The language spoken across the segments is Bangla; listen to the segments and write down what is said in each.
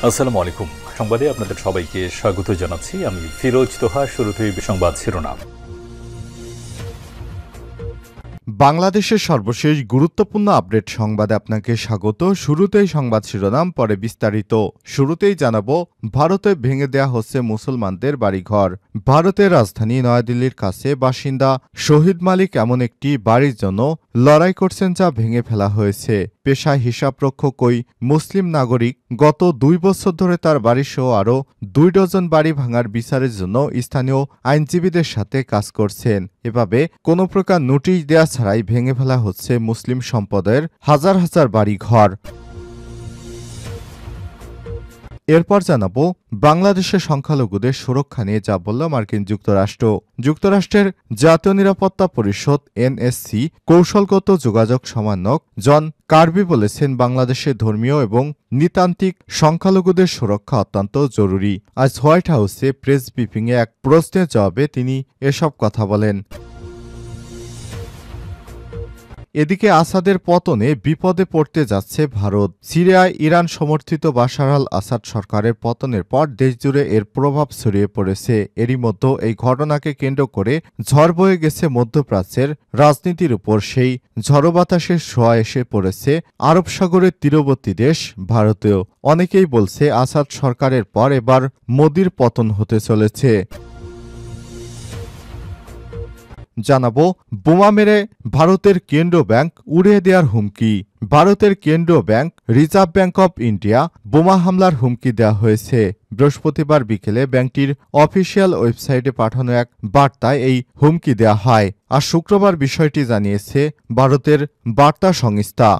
আসসালামু আলাইকুম। সংবাদে আপনাদের সবাইকে স্বাগত জানাচ্ছি। আমি ফিরোজ তোহা। শুরুতেই সংবাদ শিরোনাম। বাংলাদেশের সর্বশেষ গুরুত্বপূর্ণ আপডেট সংবাদে আপনাকে স্বাগত। শুরুতেই সংবাদ শিরোনাম, পরে বিস্তারিত। শুরুতেই জানাবো, ভারতে ভেঙে দেয়া হচ্ছে মুসলমানদের বাড়িঘর। ভারতের রাজধানী নয়াদিল্লির কাছে বাসিন্দা শহীদ মালিক এমন একটি বাড়ির জন্য লড়াই করছেন যা ভেঙে ফেলা হয়েছে। পেশায় হিসাবরক্ষক ওই মুসলিম নাগরিক গত 2 বছর ধরে তার বাড়িসহ আরও 2 ডজন বাড়ি ভাঙার বিচারের জন্য স্থানীয় আইনজীবীদের সাথে কাজ করছেন। এভাবে কোনো প্রকার নোটিশ দেয়া ছাড়াই ভেঙে ফেলা হচ্ছে মুসলিম সম্প্রদায়ের হাজার হাজার বাড়ি ঘর। এরপর জানাবো, বাংলাদেশের সংখ্যালঘুদের সুরক্ষা নিয়ে যা বলল মার্কিন যুক্তরাষ্ট্র। যুক্তরাষ্ট্রের জাতীয় নিরাপত্তা পরিষদ এনএসসি কৌশলগত যোগাযোগ সমন্বয়ক জন কার্বি বলেছেন, বাংলাদেশের ধর্মীয় এবং নৃতান্ত্রিক সংখ্যালঘুদের সুরক্ষা অত্যন্ত জরুরি। আজ হোয়াইট হাউসে প্রেস ব্রিফিংয়ে এক প্রশ্নের জবাবে তিনি এসব কথা বলেন। এদিকে আসাদের পতনে বিপদে পড়তে যাচ্ছে ভারত। সিরিয়ায় ইরান সমর্থিত বাশার আল আসাদ সরকারের পতনের পর দেশজুড়ে এর প্রভাব ছড়িয়ে পড়েছে। এরই মধ্যে এই ঘটনাকে কেন্দ্র করে ঝড় বয়ে গেছে মধ্যপ্রাচ্যের রাজনীতির উপর। সেই ঝড়ো বাতাসের ছোঁয়া এসে পড়েছে আরব সাগরের তীরবর্তী দেশ ভারতেও। অনেকেই বলছে, আসাদ সরকারের পর এবার মোদির পতন হতে চলেছে। জানাবো, বোমা মেরে ভারতের কেন্দ্রীয় ব্যাংক উড়িয়ে দেওয়ার হুমকি। ভারতের কেন্দ্রীয় bank reserve bank of India বোমা হামলার হুমকি দেওয়া হয়েছে। বৃহস্পতিবার বিকেলে ব্যাংকটির অফিসিয়াল ওয়েবসাইটে পাঠানো এক বার্তায় এই হুমকি দেওয়া হয়। আর শুক্রবার বিষয়টি জানিয়েছে ভারতের বার্তা সংস্থা।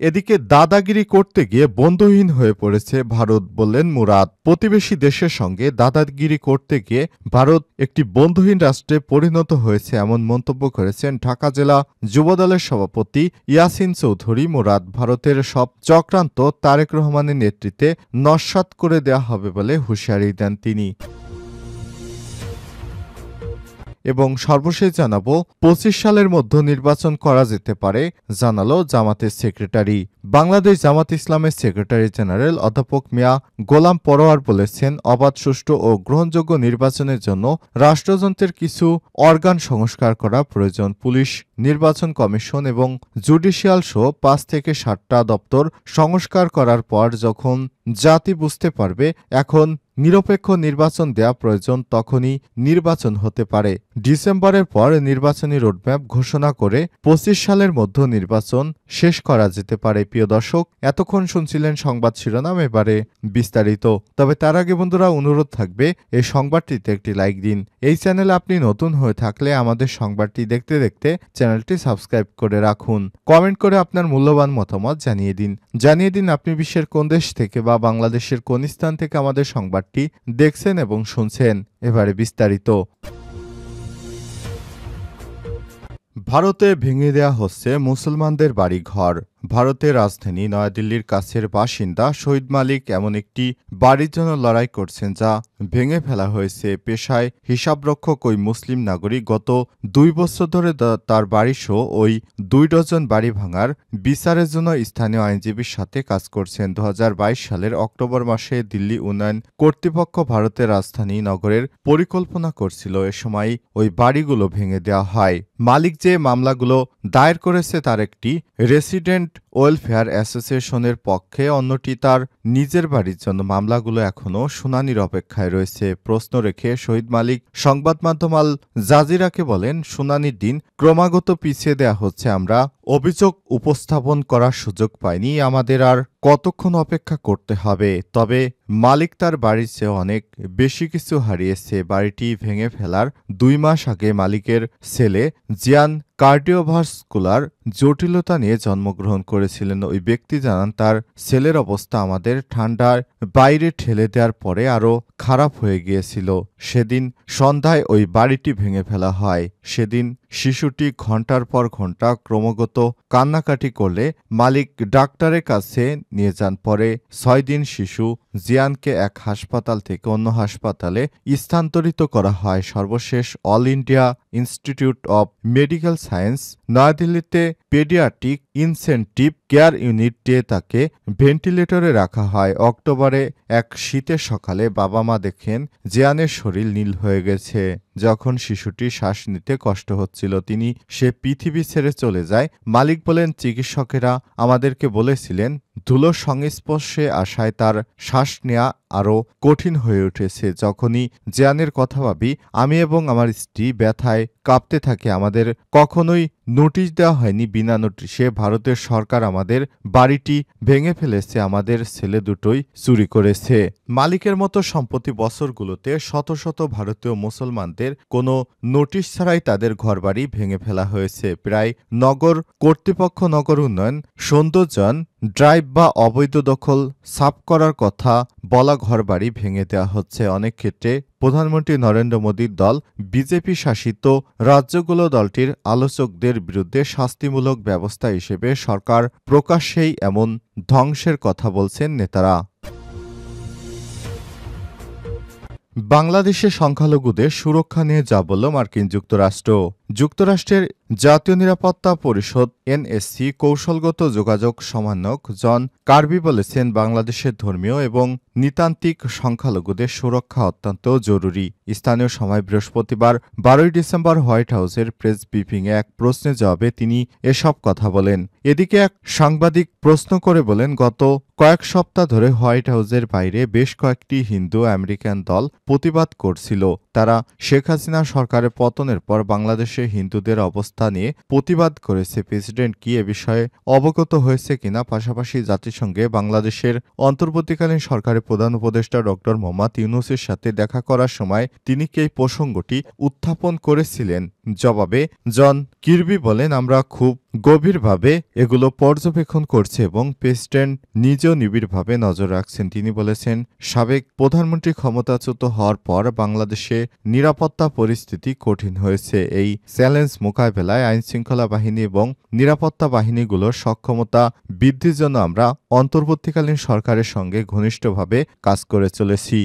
এদিকে দাদাগিরি করতে গিয়ে বন্ধুহীন হয়ে পড়েছে ভারত, বললেন মুরাদ। প্রতিবেশী দেশের সঙ্গে দাদাগিরি করতে গিয়ে ভারত একটি বন্ধুহীন রাষ্ট্রে পরিণত হয়েছে, এমন মন্তব্য করেছেন ঢাকা জেলা যুবদলের সভাপতি ইয়াসিন চৌধুরী মুরাদ। ভারতের সব চক্রান্ত তারেক রহমানের নেতৃত্বে নস্যাৎ করে দেওয়া হবে বলে হুঁশিয়ারি দেন তিনি। এবং সর্বশেষ জানাবো, 25 সালের মধ্যে নির্বাচন করা যেতে পারে, জানালো জামাতের সেক্রেটারি। বাংলাদেশ জামাত ইসলামের সেক্রেটারি জেনারেল অধ্যাপক মিয়া গোলাম পরোয়ার বলেছেন, অবাধ, সুষ্ঠু ও গ্রহণযোগ্য নির্বাচনের জন্য রাষ্ট্রযন্ত্রের কিছু অর্গান সংস্কার করা প্রয়োজন। পুলিশ, নির্বাচন কমিশন এবং জুডিশিয়াল সহ 5 থেকে 7টা দপ্তর সংস্কার করার পর যখন জাতি বুঝতে পারবে এখন নিরপেক্ষ নির্বাচন দেয়া প্রয়োজন, তখনই নির্বাচন হতে পারে। ডিসেম্বরের পর নির্বাচনী রোডম্যাপ ঘোষণা করে 25 সালের মধ্যে নির্বাচন শেষ করা যেতে পারে। প্রিয় দর্শক, এতক্ষণ শুনছিলেন সংবাদ শিরোনাম, এবারে বিস্তারিত। তবে তার আগে বন্ধুরা, অনুরোধ থাকবে এই সংবাদটিতে একটি লাইক দিন। এই চ্যানেলে আপনি নতুন হয়ে থাকলে আমাদের সংবাদটি দেখতে দেখতে চ্যানেলটি সাবস্ক্রাইব করে রাখুন। কমেন্ট করে আপনার মূল্যবান মতামত জানিয়ে দিন আপনি বিশ্বের কোন দেশ থেকে বা বাংলাদেশের কোন স্থান থেকে আমাদের সংবাদটি দেখছেন এবং শুনছেন। এবারে বিস্তারিত। ভারতে ভেঙে দেয়া হচ্ছে মুসলমানদের বাড়িঘর। ভারতের রাজধানী নয়াদিল্লির কাছের বাসিন্দা শহীদ মালিক এমন একটি বাড়ির জন্য লড়াই করছেন যা ভেঙে ফেলা হয়েছে। পেশায় হিসাবরক্ষক ওই মুসলিম নাগরিক গত 2 বছর ধরে তার বাড়িসহ ওই 2 ডজন বাড়ি ভাঙার বিচারের জন্য স্থানীয় আইনজীবীর সাথে কাজ করছেন। 2022 সালের অক্টোবর মাসে দিল্লি উন্নয়ন কর্তৃপক্ষ ভারতের রাজধানী নগরের পরিকল্পনা করছিল। এ সময় ওই বাড়িগুলো ভেঙে দেওয়া হয়। মালিক যে মামলাগুলো দায়ের করেছে তার একটি রেসিডেন্ট ওয়েলফেয়ার অ্যাসোসিয়েশনের পক্ষে, অন্যটি তার নিজের বাড়ির জন্য। মামলাগুলো এখনও শুনানির অপেক্ষায় রয়েছে। প্রশ্ন রেখে শহীদ মালিক সংবাদ মাধ্যম আল জাজিরাকে বলেন, শুনানির দিন ক্রমাগত পিছিয়ে দেয়া হচ্ছে। আমরা অভিযোগ উপস্থাপন করার সুযোগ পাইনি। আমাদের আর কতক্ষণ অপেক্ষা করতে হবে? তবে মালিক তার বাড়ির চেয়ে অনেক বেশি কিছু হারিয়েছে। বাড়িটি ভেঙে ফেলার 2 মাস আগে মালিকের ছেলে জিয়ান কার্ডিওভাস্কুলার জটিলতা নিয়ে জন্মগ্রহণ করেছিলেন। ওই ব্যক্তি জানান, তার ছেলের অবস্থা আমাদের ঠান্ডার বাইরে ঠেলে দেওয়ার পরে আরও খারাপ হয়ে গিয়েছিল। সেদিন সন্ধ্যায় ওই বাড়িটি ভেঙে ফেলা হয়। সেদিন শিশুটি ঘন্টার পর ঘন্টা ক্রমাগত কান্নাকাটি করলে মালিক ডাক্তারের কাছে নিয়ে যান। পরে 6 দিন শিশু জিয়ানকে এক হাসপাতাল থেকে অন্য হাসপাতালে স্থানান্তরিত করা হয়। সর্বশেষ all India institute of medical science নয়াদিল্লিতে পেডিয়াট্রিক ইনসেন্টিভ কেয়ার ইউনিটে তাকে ভেন্টিলেটরে রাখা হয়। অক্টোবরে এক শীতের সকালে বাবা মা দেখেন জিয়ানের শরীর নীল হয়ে গেছে। যখন শিশুটি শ্বাস নিতে কষ্ট হচ্ছিল সে পৃথিবী ছেড়ে চলে যায়। মালিক বলেন, চিকিৎসকেরা আমাদেরকে বলেছিলেন ধুলোর সংস্পর্শে আসায় তার শ্বাস নেওয়া আরও কঠিন হয়ে উঠেছে। যখনই জিয়ানের কথা ভাবি আমি এবং আমার স্ত্রী ব্যথায় কাঁপতে থাকি। আমাদের কখনোই নোটিশ দেওয়া হয়নি। বিনা নোটিশে ভারতের সরকার আমাদের বাড়িটি ভেঙে ফেলেছে, আমাদের ছেলে দুটোই চুরি করেছে। মালিকের মতো সম্প্রতি বছরগুলোতে শত শত ভারতীয় মুসলমানদের কোনো নোটিশ ছাড়াই তাদের ঘরবাড়ি ভেঙে ফেলা হয়েছে। প্রায় নগর কর্তৃপক্ষ নগর উন্নয়ন, সৌন্দর্যায়ন, ড্রাইভ বা অবৈধ দখল সাফ করার কথা বলা ঘরবাড়ি ভেঙে দেওয়া হচ্ছে। অনেক ক্ষেত্রে প্রধানমন্ত্রী নরেন্দ্র মোদীর দল বিজেপি শাসিত রাজ্যগুলো দলটির আলোচকদের বিরুদ্ধে শাস্তিমূলক ব্যবস্থা হিসেবে সরকার প্রকাশ্যেই এমন ধ্বংসের কথা বলছেন নেতারা। বাংলাদেশে সংখ্যালঘুদের সুরক্ষা নিয়ে যা বলল মার্কিন যুক্তরাষ্ট্র। যুক্তরাষ্ট্রের জাতীয় নিরাপত্তা পরিষদ এনএসসি কৌশলগত যোগাযোগ সমন্বয়ক জন কার্বি বলেছেন, বাংলাদেশের ধর্মীয় এবং নৃতান্ত্রিক সংখ্যালঘুদের সুরক্ষা অত্যন্ত জরুরি। স্থানীয় সময় বৃহস্পতিবার 12 ডিসেম্বর হোয়াইট হাউসের প্রেস ব্রিফিংয়ে এক প্রশ্নের জবাবে তিনি এসব কথা বলেন। এদিকে এক সাংবাদিক প্রশ্ন করে বলেন, গত কয়েক সপ্তাহ ধরে হোয়াইট হাউসের বাইরে বেশ কয়েকটি হিন্দু আমেরিকান দল প্রতিবাদ করছিল। তারা শেখ হাসিনা সরকারের পতনের পর বাংলাদেশে হিন্দুদের অবস্থা নিয়ে প্রতিবাদ করেছে। প্রেসিডেন্ট কি এ বিষয়ে অবগত হয়েছে কিনা, পাশাপাশি জাতিসংঘে বাংলাদেশের অন্তর্বর্তীকালীন সরকারের প্রধান উপদেষ্টা ড মোহাম্মদ ইউনূসের সাথে দেখা করার সময় তিনি কি এই প্রসঙ্গটি উত্থাপন করেছিলেন? জবাবে জন কির্বি বলেন, আমরা খুব গভীরভাবে এগুলো পর্যবেক্ষণ করছে এবং প্রেসিডেন্ট নিজেও নিবিড়ভাবে নজর রাখছেন। তিনি বলেছেন, সাবেক প্রধানমন্ত্রী ক্ষমতাচ্যুত হওয়ার পর বাংলাদেশে নিরাপত্তা পরিস্থিতি কঠিন হয়েছে। এই চ্যালেঞ্জ মোকাবেলায় আইনশৃঙ্খলা বাহিনী এবং নিরাপত্তা বাহিনীগুলোর সক্ষমতা বৃদ্ধির জন্য আমরা অন্তর্বর্তীকালীন সরকারের সঙ্গে ঘনিষ্ঠভাবে কাজ করে চলেছি।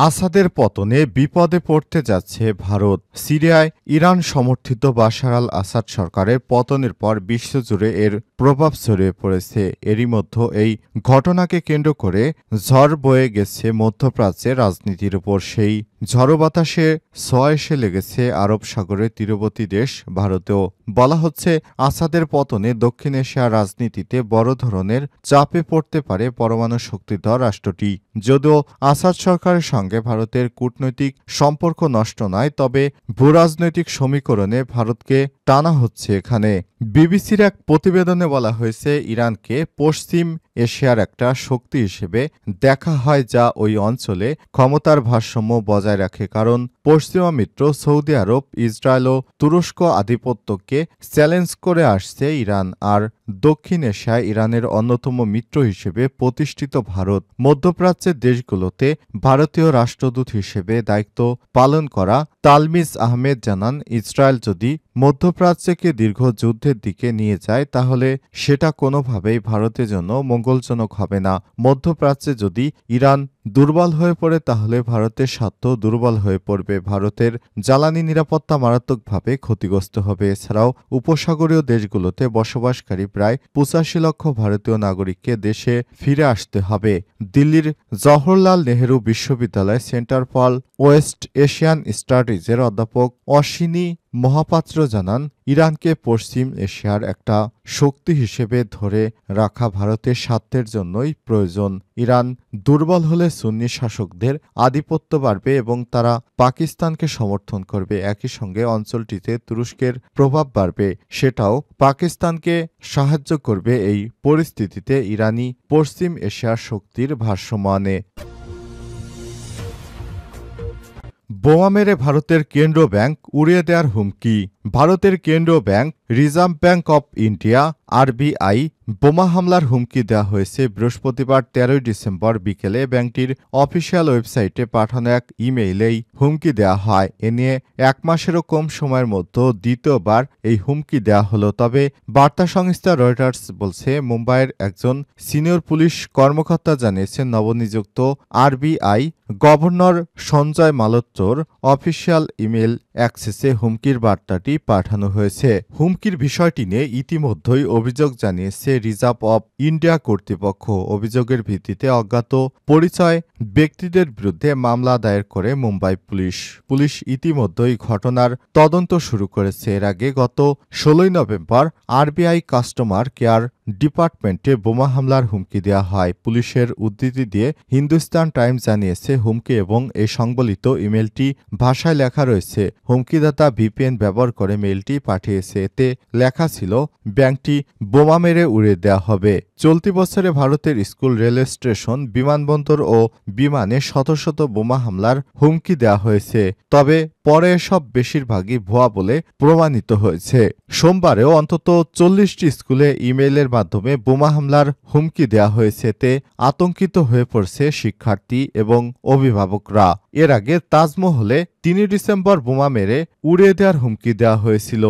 আসাদের পতনে বিপদে পড়তে যাচ্ছে ভারত। সিরিয়ায় ইরান সমর্থিত বাশার আল আসাদ সরকারের পতনের পর বিশ্বজুড়ে এর প্রভাব ছড়িয়ে পড়েছে। এরই মধ্যে এই ঘটনাকে কেন্দ্র করে ঝড় বয়ে গেছে মধ্যপ্রাচ্যের রাজনীতির উপর। সেই ঝড়ো বাতাসে ছোঁয়া এসে লেগেছে আরব সাগরের তীরবর্তী দেশ ভারতেও। বলা হচ্ছে, আসাদের পতনে দক্ষিণ এশিয়ার রাজনীতিতে বড় ধরনের চাপে পড়তে পারে পরমাণু শক্তিধর রাষ্ট্রটি। যদিও আসাদ সরকারের সঙ্গে ভারতের কূটনৈতিক সম্পর্ক নষ্ট নয়, তবে ভূরাজনৈতিক সমীকরণে ভারতকে টানা হচ্ছে এখানে। বিবিসির এক প্রতিবেদনে বলা হয়েছে, ইরানকে পশ্চিম এশিয়ার একটা শক্তি হিসেবে দেখা হয় যা ওই অঞ্চলে ক্ষমতার ভারসাম্য বজায় রাখে। কারণ পশ্চিমা মিত্র সৌদি আরব, ইসরায়েল ও তুরস্ক আধিপত্যকে চ্যালেঞ্জ করে আসছে ইরান। আর দক্ষিণ এশিয়ায় ইরানের অন্যতম মিত্র হিসেবে প্রতিষ্ঠিত ভারত। মধ্যপ্রাচ্যের দেশগুলোতে ভারতীয় রাষ্ট্রদূত হিসেবে দায়িত্ব পালন করা তালমিজ আহমেদ জানান, ইসরায়েল যদি মধ্যপ্রাচ্যকে দীর্ঘ যুদ্ধের দিকে নিয়ে যায় তাহলে সেটা কোনোভাবেই ভারতের জন্য মঙ্গলজনক হবে না। মধ্যপ্রাচ্যে যদি ইরান দুর্বল হয়ে পড়ে তাহলে ভারতের স্বার্থ দুর্বল হয়ে পড়বে। ভারতের জ্বালানি নিরাপত্তা মারাত্মকভাবে ক্ষতিগ্রস্ত হবে। এছাড়াও উপসাগরীয় দেশগুলোতে বসবাসকারী প্রায় 85 লক্ষ ভারতীয় নাগরিককে দেশে ফিরে আসতে হবে। দিল্লির জওহরলাল নেহেরু বিশ্ববিদ্যালয় সেন্টার ফর ওয়েস্ট এশিয়ান স্টাডিজের অধ্যাপক অশ্বিনী মহাপাত্র জানান, ইরানকে পশ্চিম এশিয়ার একটা শক্তি হিসেবে ধরে রাখা ভারতের স্বার্থের জন্যই প্রয়োজন। ইরান দুর্বল হলে সুন্নি শাসকদের আধিপত্য বাড়বে এবং তারা পাকিস্তানকে সমর্থন করবে। একই সঙ্গে অঞ্চলটিতে তুরস্কের প্রভাব বাড়বে, সেটাও পাকিস্তানকে সাহায্য করবে। এই পরিস্থিতিতে ইরানি পশ্চিম এশিয়ার শক্তির ভারসাম্য আনে। বোমা মেরে ভারতের কেন্দ্রীয় ব্যাংক উড়িয়ে দেওয়ার হুমকি। ভারতের কেন্দ্রীয় bank reserve bank of India RBI বোমা হামলার হুমকি দেওয়া হয়েছে বৃহস্পতিবার 13 ডিসেম্বর বিকেলে। ব্যাংকটির অফিসিয়াল ওয়েবসাইটে পাঠানো এক ইমেইলেই হুমকি দেওয়া হয়। এ নিয়ে এক মাসেরও কম সময়ের মধ্যে দ্বিতীয়বার এই হুমকি দেওয়া হলো। তবে বার্তা সংস্থা রয়টার্স বলছে, মুম্বাইয়ের একজন সিনিয়র পুলিশ কর্মকর্তা জানিয়েছেন, নবনিযুক্ত আরবিআই গভর্নর সঞ্জয় মালহোত্রার অফিসিয়াল ইমেল অ্যাক্সেসে হুমকির বার্তাটি পাঠানো হয়েছে। হুমকির বিষয়টি নিয়ে ইতিমধ্যেই অভিযোগ জানিয়েছে রিজার্ভ অব ইন্ডিয়া কর্তৃপক্ষ। অভিযোগের ভিত্তিতে অজ্ঞাত পরিচয় ব্যক্তিদের বিরুদ্ধে মামলা দায়ের করে মুম্বাই পুলিশ। পুলিশ ইতিমধ্যেই ঘটনার তদন্ত শুরু করেছে। এর আগে গত 16 নভেম্বর আরবিআই কাস্টমার কেয়ার ডিপার্টমেন্টে বোমা হামলার হুমকি দেওয়া হয়। পুলিশের উদ্ধৃতি দিয়ে হিন্দুস্তান টাইমস জানিয়েছে, হুমকি এবং এই সংবলিত ইমেলটি ভাষায় লেখা রয়েছে। হুমকিদাতা ভিপিএন ব্যবহার করে মেইলটি পাঠিয়েছে। এতে লেখা ছিল, ব্যাংকটি বোমা মেরে উড়িয়ে দেওয়া হবে। চলতি বছরে ভারতের স্কুল, রেলওয়ে স্টেশন, বিমানবন্দর ও বিমানে শত শত বোমা হামলার হুমকি দেওয়া হয়েছে। তবে পরে এসব বেশিরভাগই ভুয়া বলে প্রমাণিত হয়েছে। সোমবারেও অন্তত 40টি স্কুলে ইমেইলের মাধ্যমে বোমা হামলার হুমকি দেওয়া হয়েছে। এতে আতঙ্কিত হয়ে পড়ছে শিক্ষার্থী এবং অভিভাবকরা। এর আগে তাজমহলে 3 ডিসেম্বর বোমা মেরে উড়িয়ে দেওয়ার হুমকি দেওয়া হয়েছিল।